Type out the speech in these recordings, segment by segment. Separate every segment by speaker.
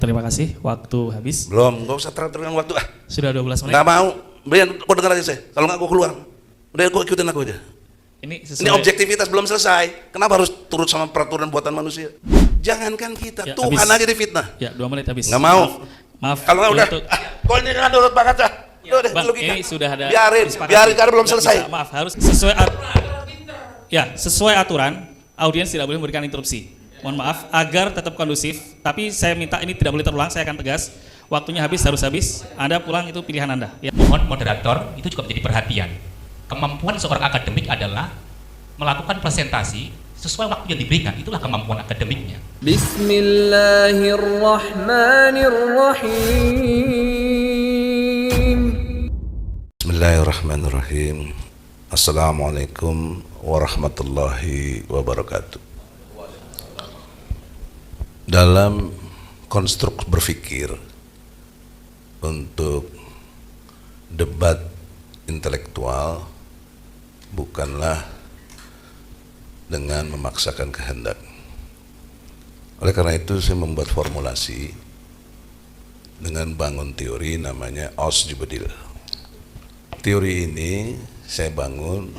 Speaker 1: Terima kasih, waktu habis.
Speaker 2: Belum, nggak usah teratur-turakan waktu.
Speaker 1: Sudah 12 menit.
Speaker 2: Nggak mau. Brian, kau dengar aja saya. Kalau nggak aku keluar. Udah kau ikutin aku aja.
Speaker 1: Ini
Speaker 2: Ini objektivitas belum selesai. Kenapa harus turut sama peraturan buatan manusia? Jangankan kita,
Speaker 1: Ya,
Speaker 2: Tuhan
Speaker 1: habis.
Speaker 2: aja difitnah.
Speaker 1: Ya, 2 menit habis.
Speaker 2: Nggak mau.
Speaker 1: Maaf.
Speaker 2: Kalau nggak udah,
Speaker 1: untuk-
Speaker 2: kau ini kan nurut banget dah.
Speaker 1: Ya,
Speaker 2: Udah,
Speaker 1: Bang,
Speaker 2: logika.
Speaker 1: ini sudah ada
Speaker 2: Biarin karena belum
Speaker 1: Nggak
Speaker 2: selesai.
Speaker 1: bisa, maaf, harus sesuai aturan, audiens tidak boleh memberikan interupsi. Mohon maaf, agar tetap kondusif, tapi saya minta ini tidak boleh terulang, saya akan tegas. Waktunya habis, harus habis. Anda pulang, itu pilihan Anda. Ya.
Speaker 3: Mohon moderator itu juga menjadi perhatian. Kemampuan seorang akademik adalah melakukan presentasi sesuai waktu yang diberikan, itulah kemampuan akademiknya.
Speaker 4: Bismillahirrahmanirrahim.
Speaker 2: Bismillahirrahmanirrahim. Assalamualaikum warahmatullahi wabarakatuh. Dalam konstruk berpikir untuk debat intelektual bukanlah dengan memaksakan kehendak. Oleh karena itu saya membuat formulasi dengan bangun teori namanya Ausjubedil. Teori ini saya bangun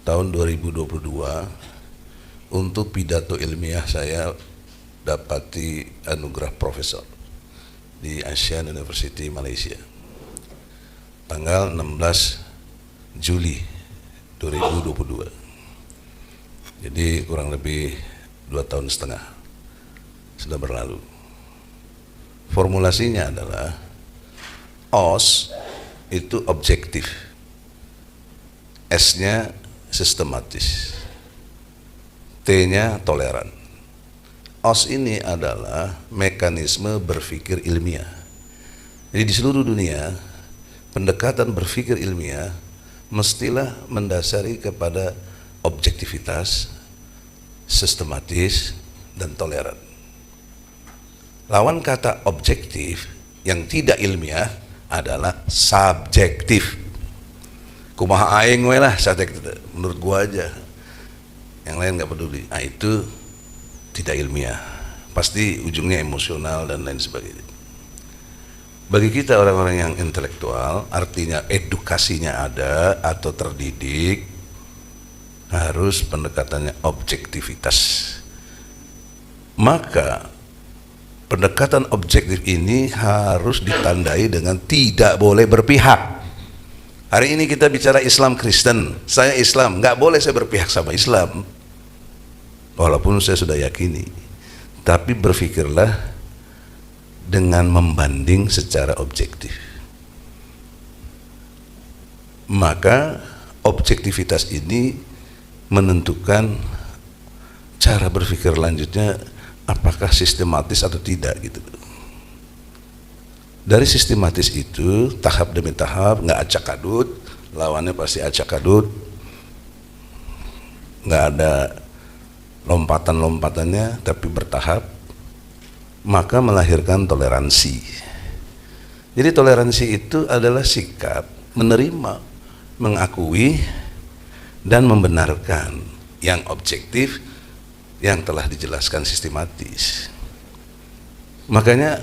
Speaker 2: tahun 2022 untuk pidato ilmiah saya dapati anugerah profesor di Asian University Malaysia tanggal 16 Juli 2022. Jadi kurang lebih 2,5 tahun sudah berlalu. Formulasinya adalah OS itu objektif, S-nya sistematis, T-nya toleran. OS ini adalah mekanisme berpikir ilmiah. Jadi di seluruh dunia pendekatan berpikir ilmiah mestilah mendasari kepada objektivitas, sistematis, dan toleran. Lawan kata objektif yang tidak ilmiah adalah subjektif. Kumaha aing we lah subjektif, menurut gua aja. Yang lain nggak peduli. Nah, itu tidak ilmiah. Pasti ujungnya emosional dan lain sebagainya. Bagi kita orang-orang yang intelektual, artinya edukasinya ada atau terdidik, harus pendekatannya objektivitas. Maka pendekatan objektif ini harus ditandai dengan tidak boleh berpihak. Hari ini kita bicara Islam Kristen, saya Islam, nggak boleh saya berpihak sama Islam, walaupun saya sudah yakini. Tapi berpikirlah dengan membanding secara objektif. Maka objektivitas ini menentukan cara berpikir lanjutnya, apakah sistematis atau tidak gitu. Dari sistematis itu tahap demi tahap, nggak acak-adut, lawannya pasti acak-adut, nggak ada lompatan-lompatannya, tapi bertahap, maka melahirkan toleransi. Jadi toleransi itu adalah sikap menerima, mengakui, dan membenarkan yang objektif yang telah dijelaskan sistematis. Makanya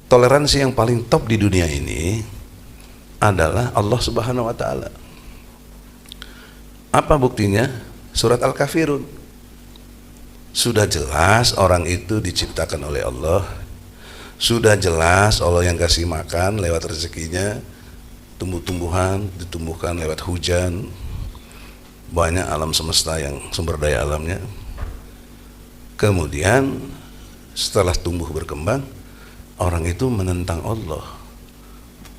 Speaker 2: toleransi yang paling top di dunia ini adalah Allah Subhanahu wa Ta'ala. Apa buktinya? Surat Al-Kafirun. Sudah jelas orang itu diciptakan oleh Allah. Sudah jelas Allah yang kasih makan lewat rezekinya, tumbuh-tumbuhan ditumbuhkan lewat hujan, banyak alam semesta yang sumber daya alamnya. Kemudian setelah tumbuh berkembang, orang itu menentang Allah,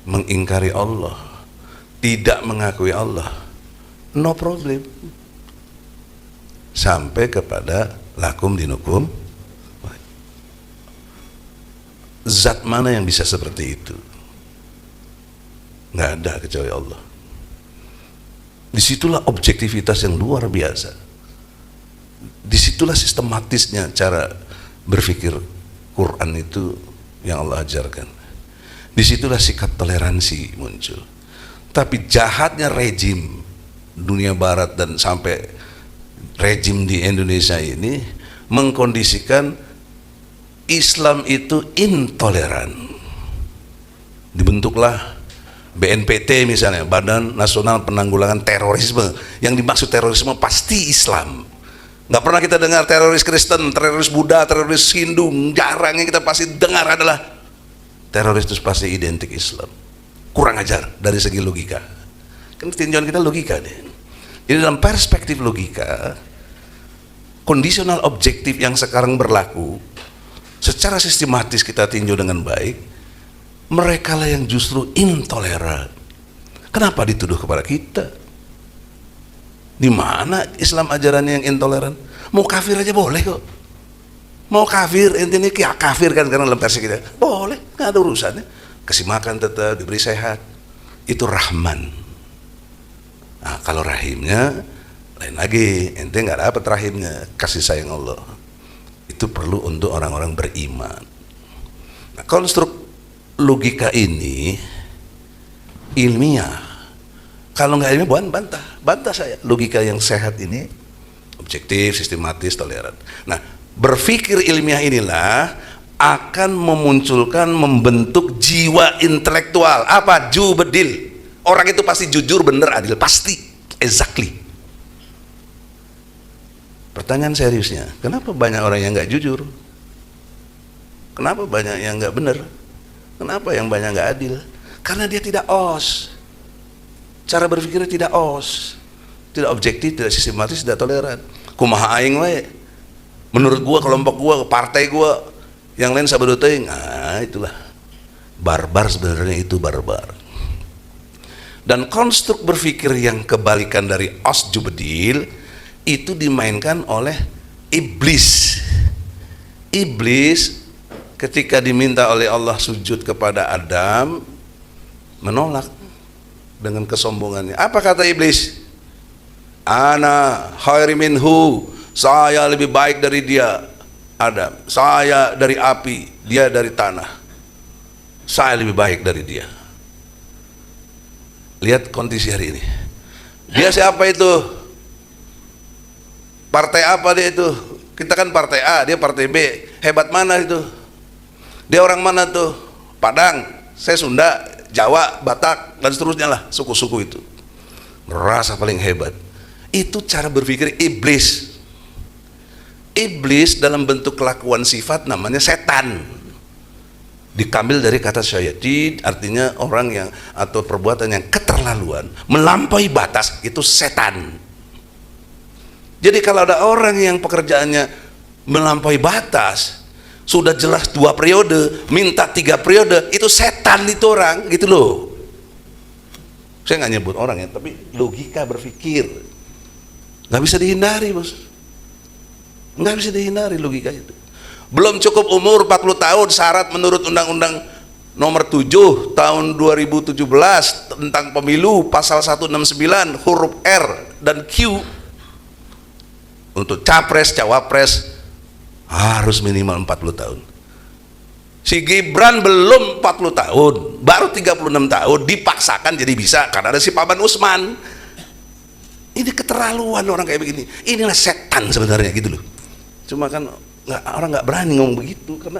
Speaker 2: mengingkari Allah, tidak mengakui Allah, no problem, sampai kepada lakum dinukum. Zat mana yang bisa seperti itu? Nggak ada kecuali Allah. Disitulah objektivitas yang luar biasa. Disitulah sistematisnya cara berpikir Quran itu yang Allah ajarkan. Disitulah sikap toleransi muncul. Tapi jahatnya rejim dunia barat dan sampai rejim di Indonesia ini mengkondisikan Islam itu intoleran. Dibentuklah BNPT misalnya, Badan Nasional Penanggulangan Terorisme. Yang dimaksud terorisme pasti Islam. Nggak pernah kita dengar teroris Kristen, teroris Buddha, teroris Hindu. Jarang yang kita pasti dengar adalah teroris itu pasti identik Islam. Kurang ajar dari segi logika. Kan tinjauan kita logika deh. Jadi dalam perspektif logika, kondisional objektif yang sekarang berlaku, secara sistematis kita tinjau dengan baik, mereka lah yang justru intoleran. Kenapa dituduh kepada kita? Di mana Islam ajarannya yang intoleran? Mau kafir aja boleh kok. Mau kafir, intinya kafir kan karena dalam versi kita. Boleh, nggak ada urusannya. Kasih makan tetap, diberi sehat. Itu Rahman. Nah, kalau rahimnya lain lagi. Ente nggak dapat rahimnya, kasih sayang Allah. Itu perlu untuk orang-orang beriman. Nah, konstruk logika ini ilmiah. Kalau nggak ilmiah, bantah saya. Logika yang sehat ini objektif, sistematis, toleran. Nah, berpikir ilmiah inilah akan memunculkan, membentuk jiwa intelektual. Apa? Jubedil. Orang itu pasti jujur, benar, adil, pasti, exactly. Pertanyaan seriusnya, kenapa banyak orang yang nggak jujur? Kenapa banyak yang nggak benar? Kenapa yang banyak nggak adil? Karena dia tidak os. Cara berpikirnya tidak os, tidak objektif, tidak sistematis, tidak toleran. Kumaha aing we. Menurut gua, kelompok gua, partai gua, yang lain sabodo teuing. Ah, itulah barbar, sebenarnya itu barbar. Dan konstruk berpikir yang kebalikan dari os jubedil itu dimainkan oleh iblis. Iblis ketika diminta oleh Allah sujud kepada Adam menolak dengan kesombongannya. Apa kata iblis? Ana khairi minhu, saya lebih baik dari dia, Adam. Saya dari api, dia dari tanah. Saya lebih baik dari dia. Lihat kondisi hari ini. Dia siapa itu? Partai apa dia itu? Kita kan partai A, dia partai B. Hebat mana itu? Dia orang mana tuh? Padang, saya Sunda, Jawa, Batak, dan seterusnya lah, suku-suku itu merasa paling hebat. Itu cara berpikir iblis. Iblis dalam bentuk kelakuan sifat namanya setan. Diambil dari kata syaitan, artinya orang yang atau perbuatan yang keterlaluan, melampaui batas, itu setan. Jadi kalau ada orang yang pekerjaannya melampaui batas, sudah jelas 2 periode, minta 3 periode, itu setan itu orang, gitu loh. Saya nggak nyebut orang ya, tapi logika berpikir nggak bisa dihindari, bos. Nggak bisa dihindari logika itu. Belum cukup umur 40 tahun syarat menurut Undang-Undang Nomor 7 Tahun 2017 tentang Pemilu pasal 169 huruf R dan Q, untuk capres cawapres harus minimal 40 tahun. Si Gibran belum 40 tahun, baru 36 tahun, dipaksakan jadi bisa karena ada si Paman Usman. Ini keterlaluan orang kayak begini. Inilah setan sebenarnya, gitu loh. Cuma kan orang nggak berani ngomong begitu karena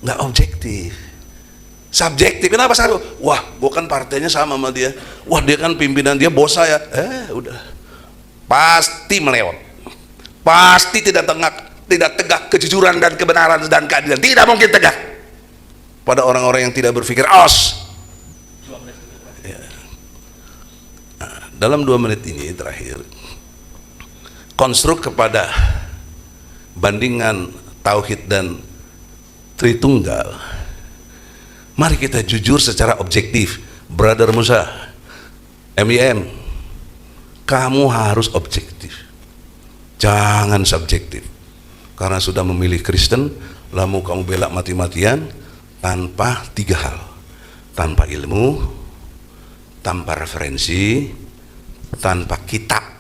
Speaker 2: nggak objektif, subjektif. Kenapa saya? Wah, gua kan partainya sama sama dia. Wah, dia kan pimpinan, dia bos saya. Udah pasti melewat, pasti tidak tegak kejujuran dan kebenaran dan keadilan. Tidak mungkin tegak pada orang-orang yang tidak berpikir os. Ya. Nah, dalam 2 menit ini terakhir, konstruk kepada bandingan tauhid dan Tritunggal. Mari kita jujur secara objektif. Brother Musa, MIM, kamu harus objektif, jangan subjektif. Karena sudah memilih Kristen, lalu kamu bela mati-matian tanpa 3 hal: tanpa ilmu, tanpa referensi, tanpa kitab.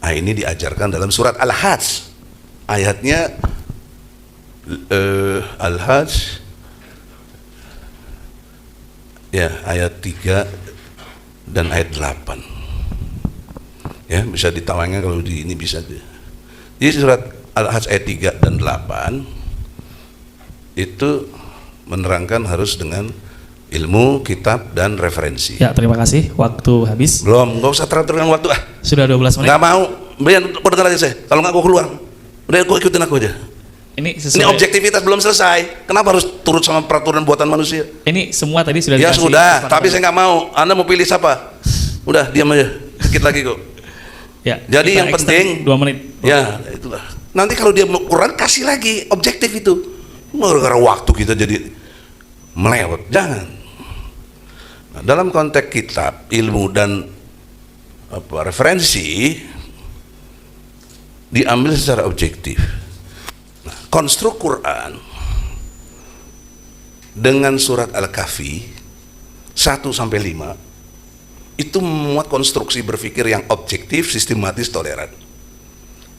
Speaker 2: Nah, ini diajarkan dalam surat Al-Hajj, ayatnya Al-Hajj ya, ayat 3 dan ayat 8 ya, bisa ditawangnya kalau di ini bisa. Jadi surat Al-Hajj ayat 3 dan 8 itu menerangkan harus dengan ilmu, kitab, dan referensi.
Speaker 1: Ya, terima kasih. Waktu habis.
Speaker 2: Belum, nggak usah teraturkan waktu ah.
Speaker 1: Sudah 12 menit.
Speaker 2: Nggak mau, Brian, kau dengar aja saya. Kalau nggak kau keluar. Udah kau ikutin aku aja.
Speaker 1: Ini
Speaker 2: Ini objektivitas belum selesai. Kenapa harus turut sama peraturan buatan manusia?
Speaker 1: Ini semua tadi sudah
Speaker 2: Ya
Speaker 1: dikasih
Speaker 2: sudah,
Speaker 1: kesempatan.
Speaker 2: tapi saya nggak mau. Anda mau pilih siapa? Udah, diam aja. Dikit lagi kok.
Speaker 1: Ya,
Speaker 2: Jadi
Speaker 1: kita
Speaker 2: yang
Speaker 1: extend
Speaker 2: penting
Speaker 1: 2 menit.
Speaker 2: Ya, itulah. Nanti kalau dia kurang kasih lagi objektif itu. Gara-gara waktu kita jadi melewat. Jangan. Nah, dalam konteks kitab, ilmu dan referensi diambil secara objektif. Nah, konstruk Quran dengan surat Al-Kahfi 1 sampai 5 itu memuat konstruksi berpikir yang objektif, sistematis, toleran.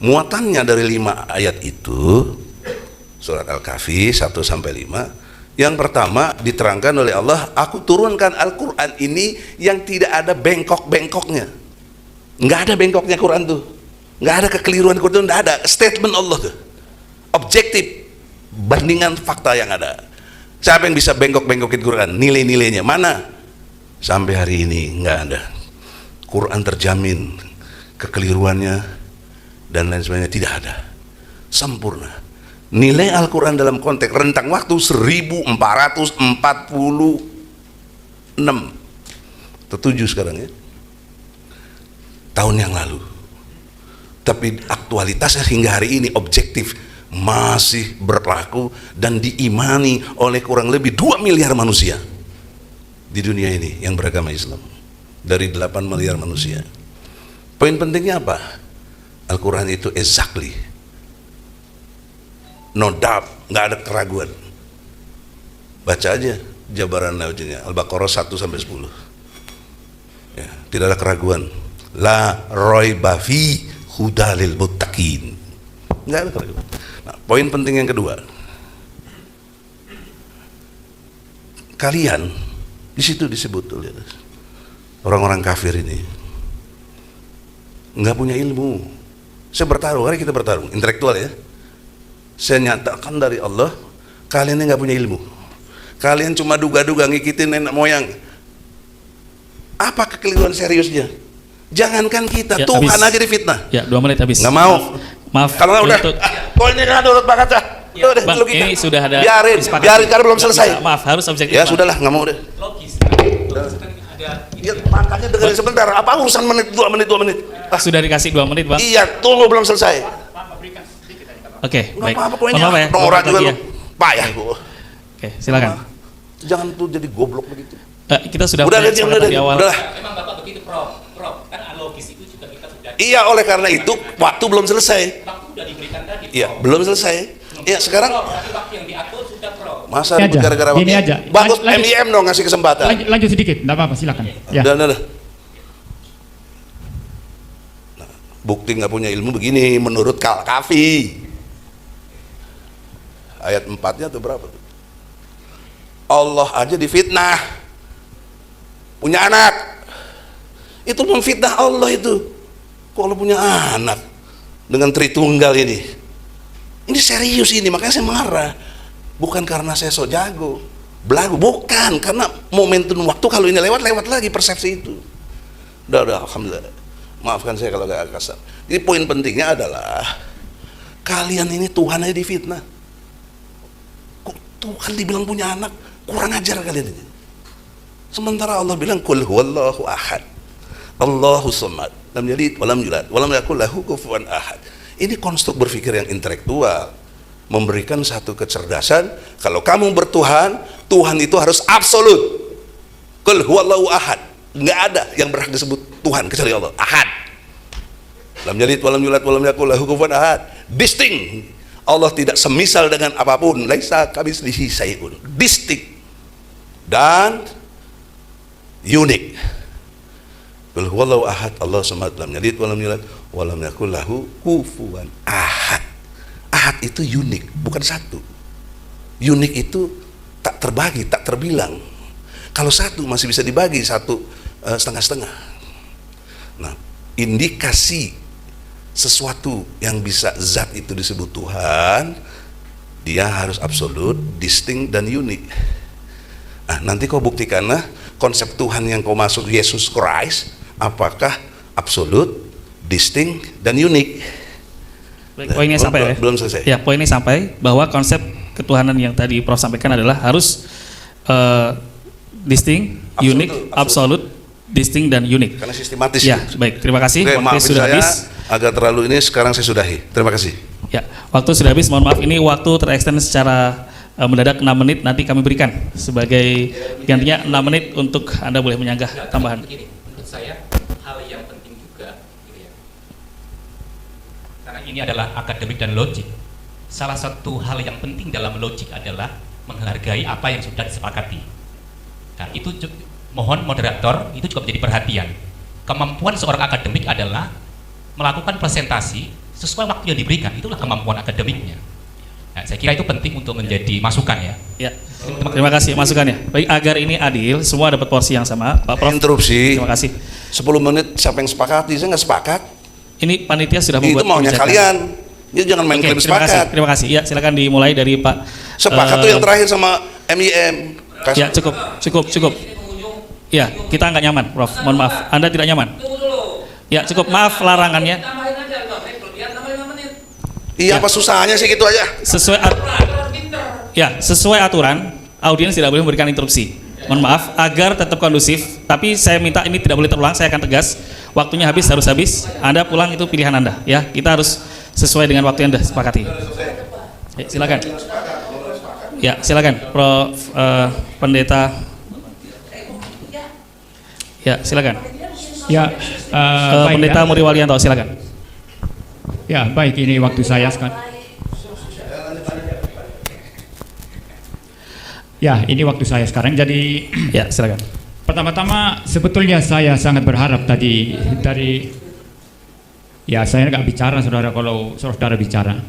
Speaker 2: Muatannya dari 5 ayat itu, surat Al-Kahfi 1 sampai 5, yang pertama diterangkan oleh Allah, aku turunkan Al-Quran ini yang tidak ada bengkok-bengkoknya. Nggak ada bengkoknya Quran tuh, nggak ada kekeliruan Quran, nggak ada. Statement Allah tuh objektif bandingan fakta yang ada. Siapa yang bisa bengkok-bengkokin Quran? Nilai-nilainya mana? Sampai hari ini nggak ada. Quran terjamin kekeliruannya dan lain sebagainya tidak ada, sempurna. Nilai Al-Quran dalam konteks rentang waktu 1446 atau 7 sekarang ya, tahun yang lalu. Tapi aktualitasnya hingga hari ini objektif masih berlaku dan diimani oleh kurang lebih 2 miliar manusia di dunia ini yang beragama Islam, dari 8 miliar manusia. Poin pentingnya apa? Al-Quran itu exactly, no doubt, nggak ada keraguan. Baca aja jabaran lautnya Al-Baqarah 1 sampai 10. Ya, tidak ada keraguan. La raiba fi hudalil muttaqin. Nggak ada keraguan. Nah, poin penting yang kedua. Kalian di situ disebut oleh orang-orang kafir ini nggak punya ilmu. Saya bertaruh, hari kita bertarung, intelektual ya. Saya nyatakan dari Allah, kalian ini nggak punya ilmu. Kalian cuma duga-duga ngikutin nenek moyang. Apa kekeliruan seriusnya? Jangankan kita,
Speaker 1: Ya,
Speaker 2: Tuhan
Speaker 1: habis.
Speaker 2: aja difitnah.
Speaker 1: Ya, 2 menit habis.
Speaker 2: Nggak mau.
Speaker 1: Maaf.
Speaker 2: Kalau nggak udah,
Speaker 1: untuk-
Speaker 2: kau ini kan urut Pak Kaca.
Speaker 1: Ya,
Speaker 2: Udah,
Speaker 1: Bang,
Speaker 2: logika.
Speaker 1: ini sudah ada
Speaker 2: biarin,
Speaker 1: disepakati.
Speaker 2: biarin karena belum
Speaker 1: Nggak
Speaker 2: selesai.
Speaker 1: bisa, maaf, harus objektif.
Speaker 2: Ya
Speaker 1: Bang.
Speaker 2: sudahlah, nggak mau deh.
Speaker 3: Logis.
Speaker 2: Ya, makanya dengerin sebentar. Apa urusan menit 2 menit 2 menit? Ah,
Speaker 1: Sudah dikasih 2 menit, Bang.
Speaker 2: iya, tunggu belum selesai.
Speaker 1: Oke,
Speaker 2: Nggak
Speaker 1: baik.
Speaker 2: apa-apa
Speaker 1: Mohon
Speaker 2: pokoknya.
Speaker 1: maaf ya.
Speaker 2: Norak juga
Speaker 1: Lagi
Speaker 2: lu. Payah gua.
Speaker 1: Oke, silakan.
Speaker 2: Jangan tuh jadi goblok begitu.
Speaker 1: Kita sudah
Speaker 2: Udah,
Speaker 1: punya
Speaker 2: diam,
Speaker 1: kesepakatan di awal.
Speaker 2: udah.
Speaker 3: Memang Bapak begitu, Prof. Kan logis itu juga kita sudah
Speaker 2: Iya, oleh karena itu waktu belum selesai.
Speaker 3: waktu sudah diberikan tadi.
Speaker 2: Iya, belum selesai. Iya, sekarang
Speaker 3: Prof, tapi waktu yang diatur sudah, Prof.
Speaker 2: masa
Speaker 4: Gini
Speaker 2: ribut
Speaker 4: aja,
Speaker 2: gara-gara
Speaker 4: gini
Speaker 2: waktu?
Speaker 4: aja.
Speaker 2: Bagus,
Speaker 4: Lanjut.
Speaker 2: MIM dong ngasih kesempatan.
Speaker 4: Lanjut sedikit, enggak apa-apa, silakan. Ya.
Speaker 2: Udah. Nah, bukti nggak punya ilmu begini menurut Al-Kahfi. Ayat 4-nya tuh berapa tuh? Allah aja difitnah. Punya anak. Itu memfitnah Allah itu. Kalau punya anak dengan Tritunggal ini. Ini serius ini, makanya saya marah. Bukan karena saya sok jago, belagu, bukan, karena momentum waktu kalau ini lewat lagi persepsi itu. Udah, alhamdulillah. Maafkan saya kalau agak kasar. Jadi poin pentingnya adalah kalian ini Tuhan aja difitnah. Kok Tuhan dibilang punya anak? Kurang ajar kalian ini. Sementara Allah bilang qul huwallahu ahad. Allahu samad. Lam yalid wa lam yulad wa lam yakul lahu kufuwan ahad. Ini konstruk berpikir yang intelektual, memberikan satu kecerdasan. Kalau kamu bertuhan, Tuhan itu harus absolut. Qul huwallahu ahad. Nggak ada yang berhak disebut Tuhan kecuali Allah. Ahad. Lam yalid wa lam yulad wa lam yakul lahu kufuwan ahad. Distinct. Allah tidak semisal dengan apapun. Laisa kamitslihi syai'un. Distinct dan unik. Qul huwallahu ahad, Allah samad, lam yalid wa lam yulad wa lam yakul lahu kufuwan ahad. Ahad itu unik, bukan satu. Unik itu tak terbagi, tak terbilang. Kalau satu masih bisa dibagi, satu setengah-setengah. Nah, indikasi sesuatu yang bisa zat itu disebut Tuhan, dia harus absolut, distinct, dan unik. Nah, nanti kau buktikanlah konsep Tuhan yang kau masuk Yesus Christ, apakah absolut, distinct, dan unik.
Speaker 1: Baik, poinnya sampai ya?
Speaker 2: Belum selesai.
Speaker 1: Ya, poinnya sampai bahwa konsep ketuhanan yang tadi Prof sampaikan adalah harus distinct, unik, absolut, distinct, dan unik.
Speaker 2: Karena sistematis.
Speaker 1: Ya, baik. Terima kasih.
Speaker 2: Oke,
Speaker 1: Waktu
Speaker 2: maafin
Speaker 1: sudah
Speaker 2: saya
Speaker 1: habis.
Speaker 2: agak terlalu ini, sekarang saya sudahi. Terima kasih.
Speaker 1: Ya, waktu sudah habis. Mohon maaf, ini waktu terextend secara mendadak 6 menit. Nanti kami berikan sebagai gantinya 6 menit untuk Anda boleh menyanggah tambahan.
Speaker 3: Begini, menurut saya hal yang penting juga, gitu ya. Karena ini adalah akademik dan logik. Salah satu hal yang penting dalam logik adalah menghargai apa yang sudah disepakati. Nah, itu mohon moderator itu juga menjadi perhatian. Kemampuan seorang akademik adalah melakukan presentasi sesuai waktu yang diberikan. Itulah kemampuan akademiknya. Nah, saya kira itu penting untuk menjadi masukan ya.
Speaker 1: Ya, terima kasih masukannya. Baik, agar ini adil, semua dapat porsi yang sama. Pak Prof,
Speaker 2: Interupsi.
Speaker 1: terima kasih.
Speaker 2: 10 menit siapa yang sepakati? Saya nggak sepakat.
Speaker 1: Ini panitia sudah
Speaker 2: Itu
Speaker 1: membuat
Speaker 2: maunya
Speaker 1: kebijakan.
Speaker 2: kalian. Ya jangan main
Speaker 1: Oke,
Speaker 2: klaim
Speaker 1: terima kasih.
Speaker 2: sepakat.
Speaker 1: Terima kasih. Ya, silakan dimulai dari Pak.
Speaker 2: Sepakat tuh yang terakhir sama MIM.
Speaker 1: Ya, cukup. Ya, kita nggak nyaman, Prof. Mohon maaf. Anda tidak nyaman. Ya, cukup. Maaf larangannya.
Speaker 2: Iya, apa susahnya sih gitu aja?
Speaker 1: Sesuai aturan, audiens tidak boleh memberikan interupsi. Mohon maaf, agar tetap kondusif. Tapi saya minta ini tidak boleh terulang. Saya akan tegas. Waktunya habis, harus habis. Anda pulang itu pilihan Anda. Ya, kita harus sesuai dengan waktu yang Anda sepakati. Ya, silakan. Ya, silakan, Prof. Pendeta. Ya, silakan.
Speaker 4: Ya, baik
Speaker 1: Pendeta
Speaker 4: ya.
Speaker 1: Muri Walianto, silakan.
Speaker 4: Ya, baik, ini waktu saya sekarang. Ya, ini waktu saya sekarang. Jadi
Speaker 1: Ya, silakan.
Speaker 4: pertama-tama sebetulnya saya sangat berharap tadi dari, ya saya nggak bicara saudara kalau saudara bicara.